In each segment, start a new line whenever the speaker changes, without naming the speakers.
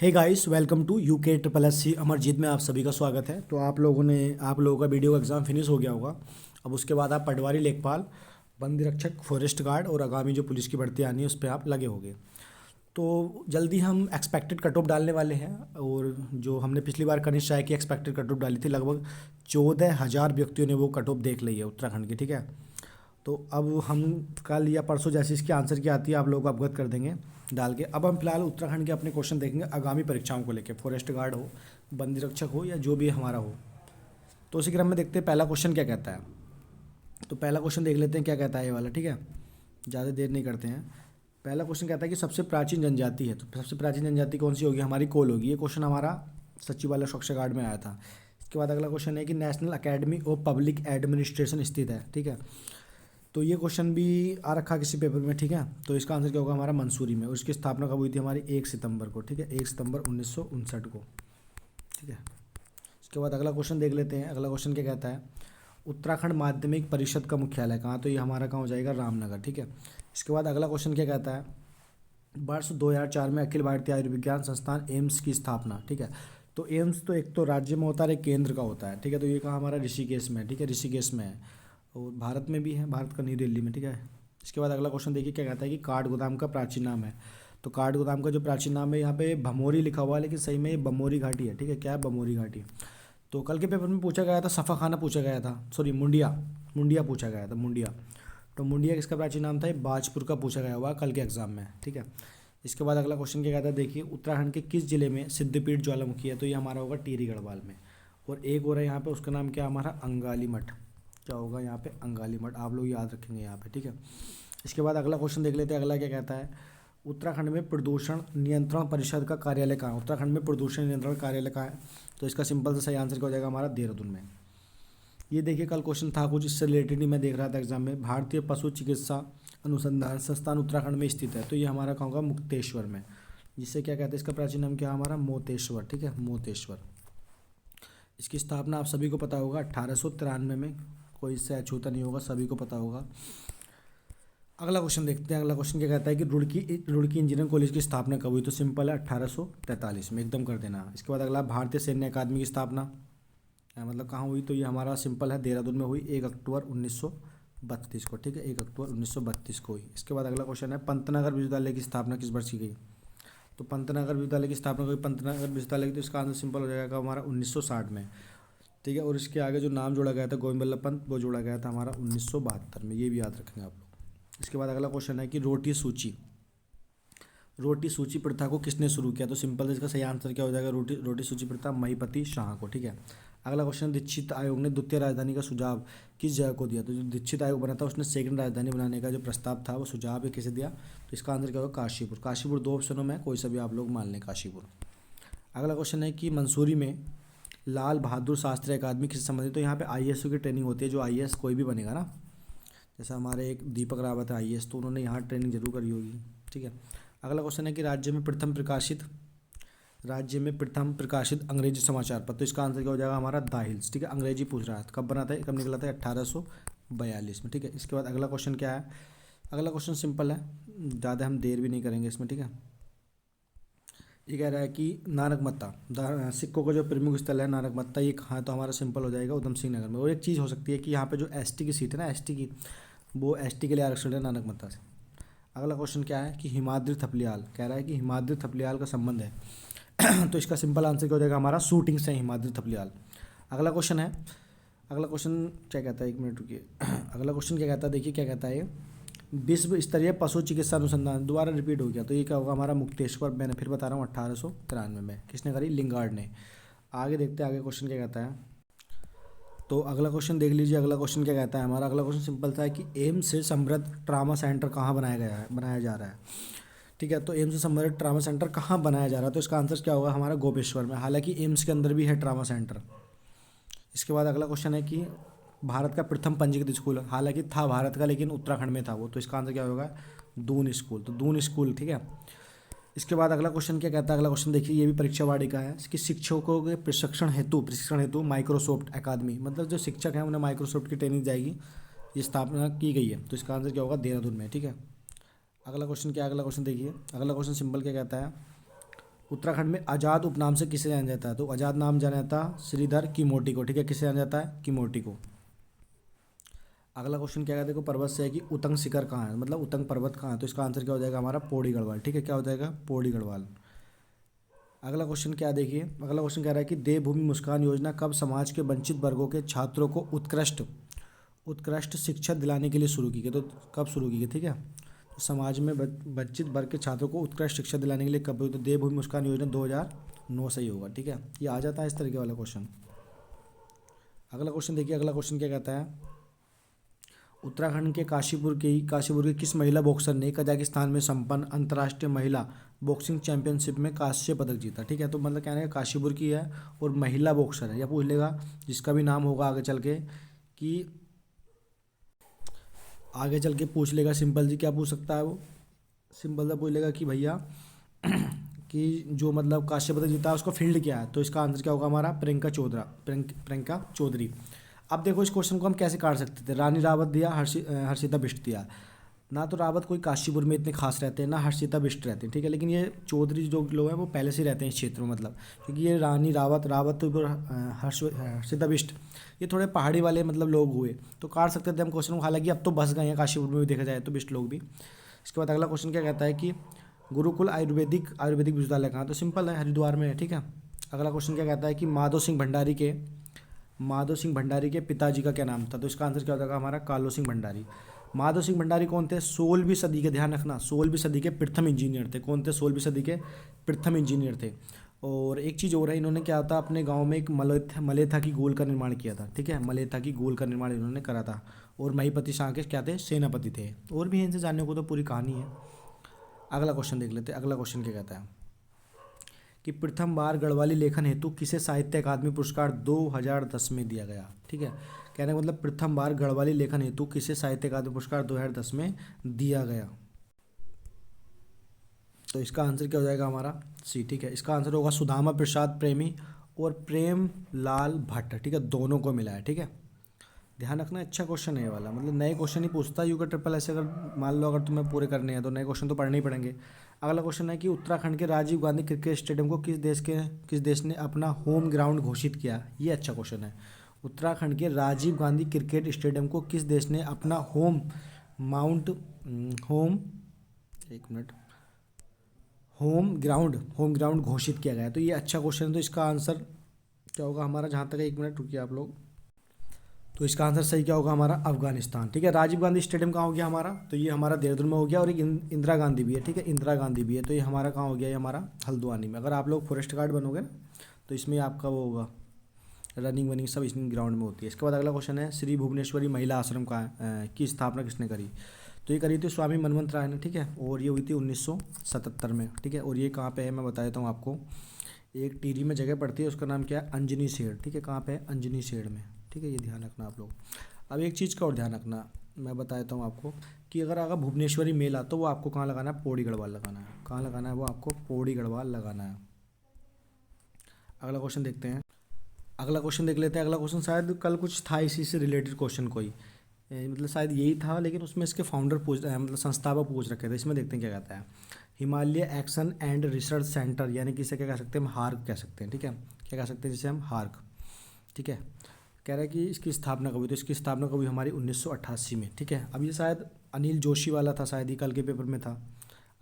Hey guys, welcome to UK triple S C Amarjeet में आप सभी का स्वागत है। तो आप लोगों का वीडियो का एग्ज़ाम फिनिश हो गया होगा। अब उसके बाद आप पटवारी, लेखपाल, वन निरीक्षक, फॉरेस्ट गार्ड और आगामी जो पुलिस की भर्ती आनी है उस पर आप लगे होंगे। तो जल्दी हम एक्सपेक्टेड कट ऑफ डालने वाले हैं। और जो हमने पिछली बार कनिष्ठ राय की एक्सपेक्टेड कट ऑफ डाली थी, लगभग 14,000 व्यक्तियों ने वो कट ऑफ देख ली है उत्तराखंड की। ठीक है, तो अब हम कल या परसों जैसे इसकी आंसर की आती है आप लोगों को अवगत कर देंगे डाल के। अब हम फिलहाल उत्तराखंड के अपने क्वेश्चन देखेंगे आगामी परीक्षाओं को लेकर, फॉरेस्ट गार्ड हो, वन निरीक्षक हो या जो भी हमारा हो। तो उसी क्रम में देखते हैं पहला क्वेश्चन क्या कहता है। तो पहला क्वेश्चन देख लेते हैं क्या कहता है ये वाला। ठीक है, ज़्यादा देर नहीं करते हैं। पहला क्वेश्चन कहता है कि सबसे प्राचीन जनजाति है, तो सबसे प्राचीन जनजाति कौन सी होगी? हमारी कोल होगी। ये क्वेश्चन हमारा सचिवालय स्वच्छ गार्ड में आया था। इसके बाद अगला क्वेश्चन है कि national academy of public administration स्थित है। ठीक है, तो ये क्वेश्चन भी आ रखा किसी पेपर में। ठीक है, तो इसका आंसर क्या होगा हमारा? मंसूरी में। और इसकी स्थापना कब हुई थी हमारी? 1 सितंबर को। ठीक है, 1 सितंबर 1959 को। ठीक है, इसके बाद अगला क्वेश्चन देख लेते हैं। अगला क्वेश्चन क्या कहता है? उत्तराखंड माध्यमिक परिषद का मुख्यालय कहाँ? तो ये हमारा कहाँ हो जाएगा? रामनगर। ठीक है, इसके बाद अगला क्वेश्चन क्या कहता है? वर्ष 2004 में अखिल भारतीय आयुर्विज्ञान संस्थान एम्स की स्थापना। ठीक है, तो एम्स तो एक तो राज्य में होता है, एक केंद्र का होता है। ठीक है, तो ये कहाँ हमारा? ऋषिकेश में। ठीक है, ऋषिकेश में है और भारत में भी है, भारत का नई दिल्ली में। ठीक है, इसके बाद अगला क्वेश्चन देखिए क्या कहता है कि काठ गोदाम का प्राचीन नाम है। तो काठ गोदाम का जो प्राचीन नाम है, यहाँ पे भमोरी लिखा हुआ है, लेकिन सही में ये बमोरी घाटी है। ठीक है, क्या है? बमोरी घाटी। तो कल के पेपर में पूछा गया था, सफ़ा खाना पूछा गया था, सॉरी मुंडिया, मुंडिया पूछा गया था, मुंडिया। तो मुंडिया किसका प्राचीन नाम था? ये बाजपुर का पूछा गया हुआ कल के एग्जाम में। ठीक है, इसके बाद अगला क्वेश्चन क्या कहता है? देखिए, उत्तराखंड के किस जिले में सिद्धपीठ ज्वालामुखी है? तो ये हमारा होगा टिहरी गढ़वाल में। और एक और है यहाँ पे, उसका नाम क्या है हमारा? अंगाली मठ। क्या होगा यहाँ पे? अंगाली मठ। आप लोग याद रखेंगे यहाँ पे। ठीक है, इसके बाद अगला क्वेश्चन देख लेते हैं। अगला क्या कहता है? उत्तराखंड में प्रदूषण नियंत्रण परिषद का कार्यालय कहाँ है? उत्तराखंड में प्रदूषण नियंत्रण कार्यालय कहाँ है? तो इसका सिंपल सा सही आंसर क्या हो जाएगा हमारा? देहरादून में। ये देखिए, कल क्वेश्चन था कुछ इससे रिलेटेड ही, मैं देख रहा था एग्जाम में। भारतीय पशु चिकित्सा अनुसंधान संस्थान उत्तराखंड में स्थित है। तो ये हमारा कहाँ होगा? मुक्तेश्वर में। जिससे क्या कहते हैं? इसका प्राचीन नाम क्या है हमारा? मोतेश्वर। ठीक है, मोतेश्वर। इसकी स्थापना आप सभी को पता होगा 1893 में। कोई इससे अछूता नहीं होगा, सभी को पता होगा। अगला क्वेश्चन देखते हैं। अगला क्वेश्चन क्या कहता है कि रुड़की इंजीनियरिंग कॉलेज की स्थापना कब हुई? तो सिंपल है, 1843 में। एकदम कर देना। इसके बाद अगला, भारतीय सैन्य अकादमी की स्थापना मतलब कहाँ हुई? तो ये हमारा सिंपल है, देहरादून में हुई 1 अक्टूबर 1932 को। ठीक है, 1 अक्टूबर 1932 को हुई। इसके बाद अगला क्वेश्चन है, पंतनगर विश्वविद्यालय की स्थापना किस वर्ष की गई? तो पंतनगर विश्वविद्यालय की स्थापना हुई, पंतनगर विश्वविद्यालय की, तो इसका आंसर सिंपल हो जाएगा हमारा 1960 में। ठीक है, और इसके आगे जो नाम जोड़ा गया था गोविंद बल्लभ पंत, वो जोड़ा गया था हमारा 1972 में। ये भी याद रखेंगे आप लोग। इसके बाद अगला क्वेश्चन है कि रोटी सूची प्रथा को किसने शुरू किया? तो सिंपल है, इसका सही आंसर क्या हो जाएगा? रोटी सूची प्रथा महिपति शाह को। ठीक है, अगला क्वेश्चन, दीक्षित आयोग ने द्वितीय राजधानी का सुझाव किस जगह को दिया? तो जो दीक्षित आयोग बना था उसने सेकंड राजधानी बनाने का जो प्रस्ताव था वो सुझाव है किसे दिया? तो इसका आंसर क्या होगा? काशीपुर। काशीपुर दो ऑप्शनों में कोई सा भी आप लोग मान लें, काशीपुर। अगला क्वेश्चन है कि मंसूरी में लाल बहादुर शास्त्री अकादमी किससे संबंधित? तो यहाँ पे आईएएस की ट्रेनिंग होती है, जो आईएएस कोई भी बनेगा ना, जैसे हमारे एक दीपक रावत है आईएएस, तो उन्होंने यहाँ ट्रेनिंग जरूर करी होगी। ठीक है, अगला क्वेश्चन है कि राज्य में प्रथम प्रकाशित अंग्रेजी समाचार पत्र। तो इसका आंसर क्या हो जाएगा हमारा? The hills. ठीक है, अंग्रेजी पूछ रहा है, कब बना था, कब निकला था? 1842 में। ठीक है, इसके बाद अगला क्वेश्चन क्या है? अगला क्वेश्चन सिंपल है, ज़्यादा हम देर भी नहीं करेंगे इसमें। ठीक है, ये कह रहा है कि नानकमत्ता सिक्कों का जो प्रमुख स्थल है नानकमत्ता, ये कहाँ है? तो हमारा सिंपल हो जाएगा उधम सिंह नगर में। और एक चीज़ हो सकती है कि यहाँ पे जो एसटी की सीट है ना, एसटी की, वो एसटी के लिए आरक्षण है नानकमत्ता से। अगला क्वेश्चन क्या है कि हिमाद्री थपलियाल, कह रहा है कि हिमाद्री थपलियाल का संबंध है तो इसका सिंपल आंसर क्या हो जाएगा हमारा? शूटिंग से हिमाद्री थपलियाल। अगला क्वेश्चन है, अगला क्वेश्चन क्या कहता है? एक मिनट रुकिए अगला क्वेश्चन क्या कहता है? देखिए क्या कहता है ये, विश्व स्तरीय पशु चिकित्सा अनुसंधान, दोबारा रिपीट हो गया, तो ये क्या होगा हमारा? मुक्तेश्वर। मैंने फिर बता रहा हूँ 1893 में। किसने करी? लिंगार्ड ने। आगे देखते हैं आगे क्वेश्चन क्या कहता है। तो अगला क्वेश्चन देख लीजिए। अगला क्वेश्चन क्या कहता है हमारा? अगला क्वेश्चन सिंपल सा है कि एम्स से समृद्ध ट्रामा सेंटर कहाँ बनाया जा रहा है? ठीक है, तो एम्स से समृद्ध ट्रामा सेंटर कहाँ बनाया जा रहा है? तो इसका आंसर क्या होगा हमारा? गोपेश्वर में। हालांकि एम्स के अंदर भी है ट्रामा सेंटर। इसके बाद अगला क्वेश्चन है कि भारत का प्रथम पंजीकृत स्कूल, हालांकि था भारत का लेकिन उत्तराखंड में था वो, तो इसका आंसर क्या होगा? दून स्कूल। तो दून स्कूल। ठीक है, इसके बाद अगला क्वेश्चन क्या कहता है? अगला क्वेश्चन देखिए, ये भी परीक्षा वाड़ी का है कि शिक्षकों के प्रशिक्षण हेतु माइक्रोसॉफ्ट अकादमी, मतलब जो शिक्षक हैं उन्हें माइक्रोसॉफ्ट की ट्रेनिंग जाएगी, ये स्थापना की गई है। तो इसका आंसर क्या होगा? देहरादून में। ठीक है, अगला क्वेश्चन क्या है? अगला क्वेश्चन देखिए, अगला क्वेश्चन सिंपल क्या कहता है उत्तराखंड में आज़ाद उपनाम से किसे जाना जाता है? तो आज़ाद नाम जाना जाता है श्रीधर कीमोटी को, ठीक है, किसे जाना जाता है? कीमोटी को। अगला क्वेश्चन क्या है, देखो पर्वत से है कि उतंग शिखर कहाँ है, मतलब उतंग पर्वत कहाँ है? तो इसका आंसर क्या हो जाएगा हमारा? पौड़ी गढ़वाल, ठीक है, क्या हो जाएगा? पौड़ी गढ़वाल। अगला क्वेश्चन क्या है, देखिए अगला क्वेश्चन कह रहा है कि देवभूमि मुस्कान योजना कब समाज के वंचित वर्गों के छात्रों को उत्कृष्ट उत्कृष्ट शिक्षा दिलाने के लिए शुरू की गई? तो कब शुरू की गई, ठीक है, तो समाज में वंचित वर्ग के छात्रों को उत्कृष्ट शिक्षा दिलाने के लिए कब हुई? तो देवभूमि मुस्कान योजना 2009 से ही होगा, ठीक है, ये आ जाता है इस तरीके वाला क्वेश्चन। अगला क्वेश्चन देखिए, अगला क्वेश्चन क्या कहता है, उत्तराखंड के काशीपुर की किस महिला बॉक्सर ने कजाकिस्तान में संपन्न अंतर्राष्ट्रीय महिला बॉक्सिंग चैंपियनशिप में कांस्य पदक जीता? ठीक है, तो मतलब कहने का काशीपुर की है और महिला बॉक्सर है, या पूछ लेगा जिसका भी नाम होगा आगे चल के कि आगे चल के पूछ लेगा सिंपल जी, क्या पूछ सकता है वो? सिंपल सा पूछ लेगा कि भैया कि जो मतलब कांस्य पदक जीता है उसका फील्ड क्या है? तो इसका आंसर क्या होगा हमारा? प्रियंका चौधरी। अब देखो इस क्वेश्चन को हम कैसे काट सकते थे, रानी रावत दिया, हर्षिता बिष्ट दिया। ना तो रावत कोई काशीपुर में इतने खास रहते हैं, ना हर्षिता बिष्ट रहते हैं, ठीक है, लेकिन ये चौधरी जो लोग हैं वो पहले से ही रहते हैं इस क्षेत्र में, मतलब क्योंकि ये रानी रावत तो हर्षिता बिष्ट ये थोड़े पहाड़ी वाले मतलब लोग हुए, तो काट सकते थे हम क्वेश्चन को, हालांकि अब तो बस गए हैं काशीपुर में भी देखा जाए तो बिष्ट लोग भी। इसके बाद अगला क्वेश्चन क्या कहता है कि गुरुकुल आयुर्वेदिक विश्वविद्यालय कहाँ? तो सिंपल है, हरिद्वार में है, ठीक है। अगला क्वेश्चन क्या कहता है कि माधव सिंह भंडारी के पिताजी का क्या नाम था? तो इसका आंसर क्या हो जाएगा हमारा? कालो सिंह भंडारी। माधव सिंह भंडारी कौन थे? 16वीं सदी के, ध्यान रखना, 16वीं सदी के प्रथम इंजीनियर थे। कौन थे? 16वीं सदी के प्रथम इंजीनियर थे। और एक चीज़ और है, इन्होंने क्या था, अपने गांव में एक मलेथा की गोल का निर्माण किया था, ठीक है, मलेथा की गोल का निर्माण इन्होंने करा था। और महिपति शाह के क्या थे? सेनापति थे। और भी इनसे जानने को तो पूरी कहानी है। अगला क्वेश्चन देख लेते हैं, अगला क्वेश्चन क्या कहता है कि प्रथम बार गढ़वाली लेखन हेतु किसे साहित्य अकादमी पुरस्कार 2010 में दिया गया? ठीक है, कहने का मतलब प्रथम बार गढ़वाली लेखन हेतु किसे साहित्य अकादमी पुरस्कार 2010 में दिया गया? तो इसका आंसर क्या हो जाएगा हमारा? सी, ठीक है, इसका आंसर होगा सुदामा प्रसाद प्रेमी और प्रेम लाल भट्ट, ठीक है, दोनों को मिला है, ठीक है, ध्यान रखना। अच्छा क्वेश्चन है ये वाला, मतलब नए क्वेश्चन ही पूछता है यूके ट्रिपल ऐसे, अगर मान लो अगर तुम्हें पूरे करने हैं तो नए क्वेश्चन तो पढ़ने ही पड़ेंगे। अगला क्वेश्चन है कि उत्तराखंड के राजीव गांधी क्रिकेट स्टेडियम को किस देश ने अपना होम ग्राउंड घोषित किया? ये अच्छा क्वेश्चन है। उत्तराखंड के राजीव गांधी क्रिकेट स्टेडियम को किस देश ने अपना माउंट होम एक मिनट होम ग्राउंड घोषित किया गया है? तो ये अच्छा क्वेश्चन है, तो इसका आंसर क्या होगा हमारा? जहाँ तक, एक मिनट रुकिए आप लोग, तो इसका आंसर सही क्या होगा हमारा? अफगानिस्तान, ठीक है। राजीव गांधी स्टेडियम कहाँ हो गया हमारा? तो ये हमारा देहरादून में हो गया, और एक इंदिरा गांधी भी है, ठीक है, इंदिरा गांधी भी है, तो ये हमारा कहाँ हो गया? ये हमारा हल्द्वानी में। अगर आप लोग फॉरेस्ट गार्ड बनोगे ना तो इसमें आपका वो होगा, रनिंग वनिंग सब इस ग्राउंड में होती है। इसके बाद अगला क्वेश्चन है, श्री भुवनेश्वरी महिला आश्रम का की स्थापना किसने करी? तो ये करी थी स्वामी मनमंत राय ने, ठीक है, और ये हुई थी 1977 में, ठीक है। और ये कहाँ पे है मैं बता देता हूँ आपको, एक टिहरी में जगह पड़ती है, उसका नाम क्या है? अंजनी सेठ, ठीक है, कहाँ पे है? अंजनी सेठ में, ठीक है, ये ध्यान रखना आप लोग। अब एक चीज़ का और ध्यान रखना, मैं बता देता हूँ आपको कि अगर भुवनेश्वरी मेला, तो वो आपको कहाँ लगाना है? पौड़ी गढ़वाल लगाना है। कहाँ लगाना है? वो आपको पौड़ी गढ़वाल लगाना है। अगला क्वेश्चन देखते हैं, अगला क्वेश्चन देख लेते हैं। अगला क्वेश्चन शायद कल कुछ था इसी से रिलेटेड क्वेश्चन, कोई मतलब शायद यही था, लेकिन उसमें इसके फाउंडर मतलब संस्थापक पूछ रखे थे। इसमें देखते हैं क्या कहता है। Himalaya action and research centre, यानी कि इसे क्या कह सकते हैं? हम हार्क कह सकते हैं, ठीक है, क्या कह सकते हैं जिसे हम? हार्क, ठीक है। कह रहा है कि इसकी स्थापना कब हुई? तो इसकी स्थापना कब हुई हमारी? 1988 में, ठीक है। अब ये शायद अनिल जोशी वाला था, शायद ही कल के पेपर में था।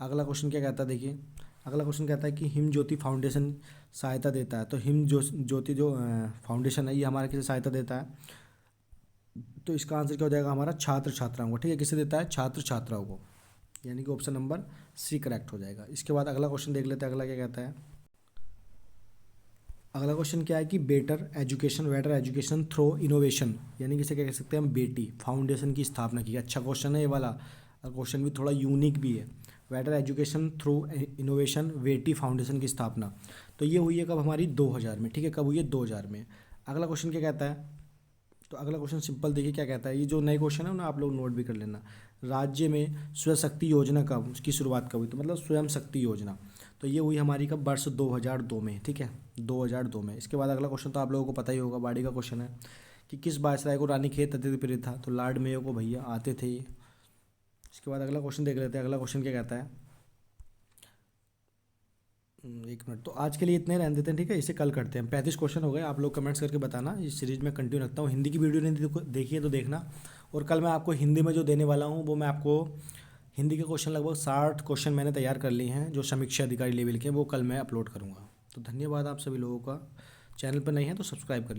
अगला क्वेश्चन क्या कहता है, देखिए अगला क्वेश्चन कहता है कि हिम ज्योति फाउंडेशन सहायता देता है। तो ज्योति जो फाउंडेशन है, ये हमारा किसे सहायता देता है? तो इसका आंसर क्या हो जाएगा हमारा? छात्र छात्राओं को, ठीक है, किसे देता है? छात्र छात्राओं को, यानी कि ऑप्शन नंबर सी करेक्ट हो जाएगा। इसके बाद अगला क्वेश्चन देख लेते हैं, अगला क्या कहता है। अगला क्वेश्चन क्या है कि बेटर एजुकेशन थ्रू इनोवेशन, यानी कि इसे क्या कह सकते हैं हम? बेटी फाउंडेशन की स्थापना की। अच्छा क्वेश्चन है ये वाला, और क्वेश्चन भी थोड़ा यूनिक भी है। बेटर एजुकेशन थ्रू इनोवेशन बेटी फाउंडेशन की स्थापना, तो ये हुई है कब हमारी? 2000 में, ठीक है, कब हुई है? 2000 में। अगला क्वेश्चन क्या कहता है? तो अगला क्वेश्चन सिंपल देखिए क्या कहता है, ये जो नए क्वेश्चन है ना आप लोग नोट भी कर लेना। राज्य में स्वयं शक्ति योजना कब, उसकी शुरुआत कब हुई? तो मतलब स्वयं शक्ति योजना, तो ये हुई हमारी कब? वर्ष 2002 में, ठीक है, 2002 में। इसके बाद अगला क्वेश्चन तो आप लोगों को पता ही होगा, बाड़ी का क्वेश्चन है कि किस वायसराय को रानीखेत अतिथि प्रिय था? तो लॉर्ड मेयो को भैया आते थे ये। इसके बाद अगला क्वेश्चन देख लेते हैं, अगला क्वेश्चन क्या कहता है। एक मिनट, तो आज के लिए इतने रहने देते हैं, ठीक है, इसे कल करते हैं। 35 क्वेश्चन हो गए, आप लोग कमेंट्स करके बताना। इस सीरीज में कंटिन्यू रखता हूँ। हिंदी की वीडियो नहीं देखी है तो देखना। और कल मैं आपको हिंदी में जो देने वाला हूँ वो मैं आपको हिंदी के क्वेश्चन लगभग 60 क्वेश्चन मैंने तैयार कर लिए हैं जो समीक्षा अधिकारी लेवल के हैं, वो कल मैं अपलोड करूँगा। तो धन्यवाद आप सभी लोगों का। चैनल पर नहीं है तो सब्सक्राइब कर